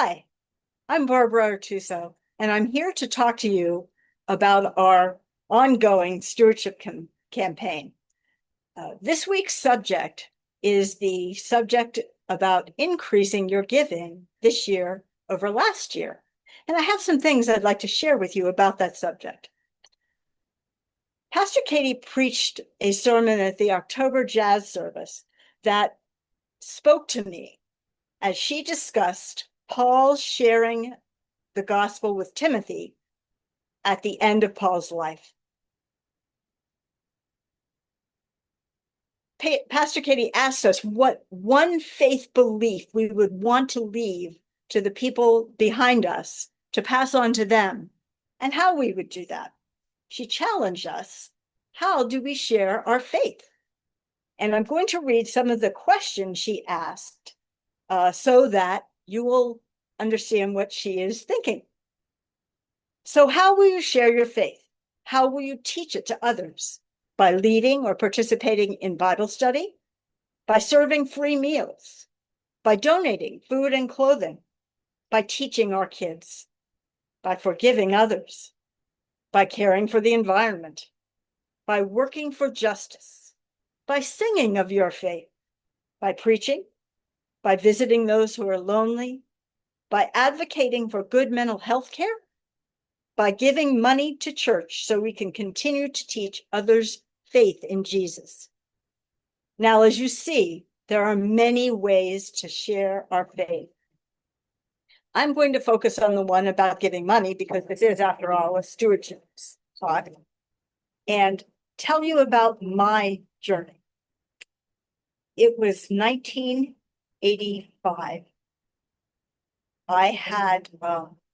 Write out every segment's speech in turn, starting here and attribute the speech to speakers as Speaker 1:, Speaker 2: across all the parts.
Speaker 1: Hi, I'm Barbara Artuso, and I'm here to talk to you about our ongoing stewardship campaign. This week's subject is the subject about increasing your giving this year over last year. And I have some things I'd like to share with you about that subject. Pastor Katie preached a sermon at the October Jazz service that spoke to me as she discussed Paul sharing the gospel with Timothy at the end of Paul's life. Pastor Katie asked us what one faith belief we would want to leave to the people behind us to pass on to them, and how we would do that. She challenged us, how do we share our faith? And I'm going to read some of the questions she asked so that you will understand what she is thinking. So how will you share your faith? How will you teach it to others? By leading or participating in Bible study? By serving free meals? By donating food and clothing? By teaching our kids? By forgiving others? By caring for the environment? By working for justice? By singing of your faith? By preaching? By visiting those who are lonely? By advocating for good mental health care? By giving money to church so we can continue to teach others faith in Jesus. Now, as you see, there are many ways to share our faith. I'm going to focus on the one about giving money because this is, after all, a stewardship talk, and tell you about my journey. It was 1985. I had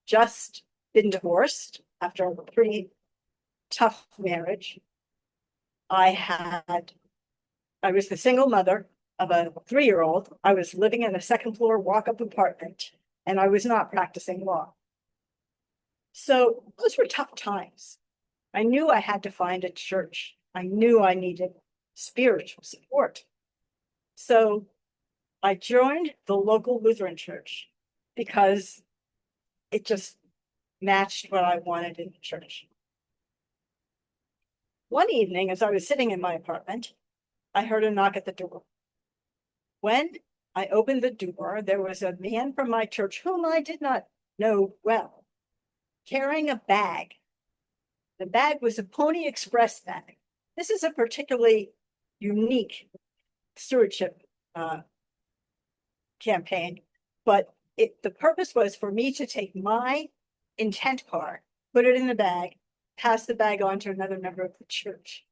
Speaker 1: just been divorced after a pretty tough marriage. I was the single mother of a 3-year-old. I was living in a second floor walk-up apartment, and I was not practicing law. So those were tough times. I knew I had to find a church. I knew I needed spiritual support. So I joined the local Lutheran church because it just matched what I wanted in the church. One evening, as I was sitting in my apartment, I heard a knock at the door. When I opened the door, there was a man from my church whom I did not know well, carrying a bag. The bag was a Pony Express bag. This is a particularly unique stewardship campaign, but the purpose was for me to take my intent card, put it in the bag, pass the bag on to another member of the church.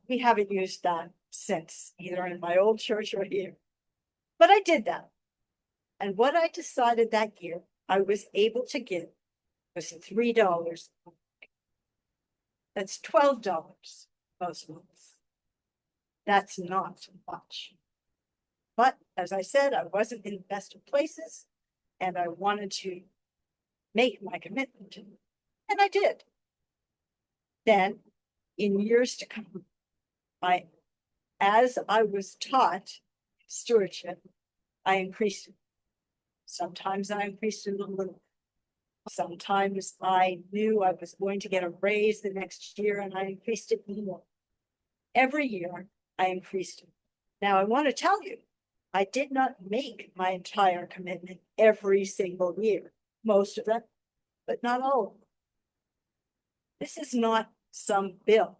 Speaker 1: We haven't used that since, either in my old church or here. But I did that. And what I decided that year I was able to give was $3. That's $12 most months. That's not much. But as I said, I wasn't in the best of places, and I wanted to make my commitment. And I did. Then, in years to come, as I was taught stewardship, I increased it. Sometimes I increased it a little. Sometimes I knew I was going to get a raise the next year, and I increased it more. Every year, I increased it. Now, I want to tell you, I did not make my entire commitment every single year. Most of them, but not all of them. This is not some bill.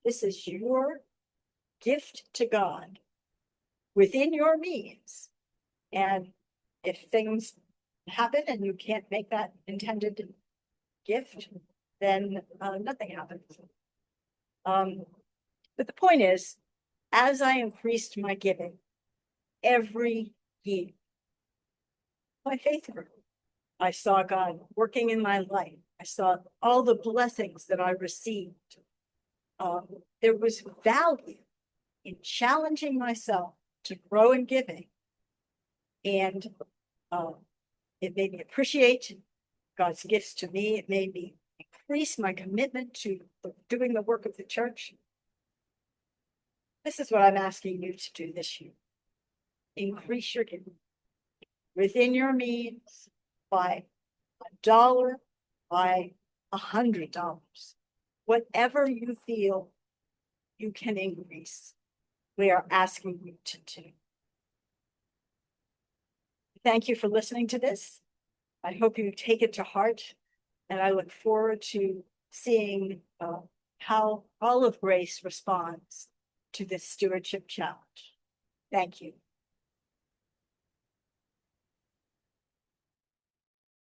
Speaker 1: This is your gift to God within your means. And if things happen and you can't make that intended gift, then nothing happens. But the point is, as I increased my giving every year, my faith grew. I saw God working in my life. I saw all the blessings that I received. There was value in challenging myself to grow in giving. And it made me appreciate God's gifts to me. It made me increase my commitment to doing the work of the church. This is what I'm asking you to do this year. Increase your giving within your means, by $1, by $100. Whatever you feel you can increase, we are asking you to do. Thank you for listening to this. I hope you take it to heart, and I look forward to seeing how all of Grace responds to this stewardship challenge. Thank you.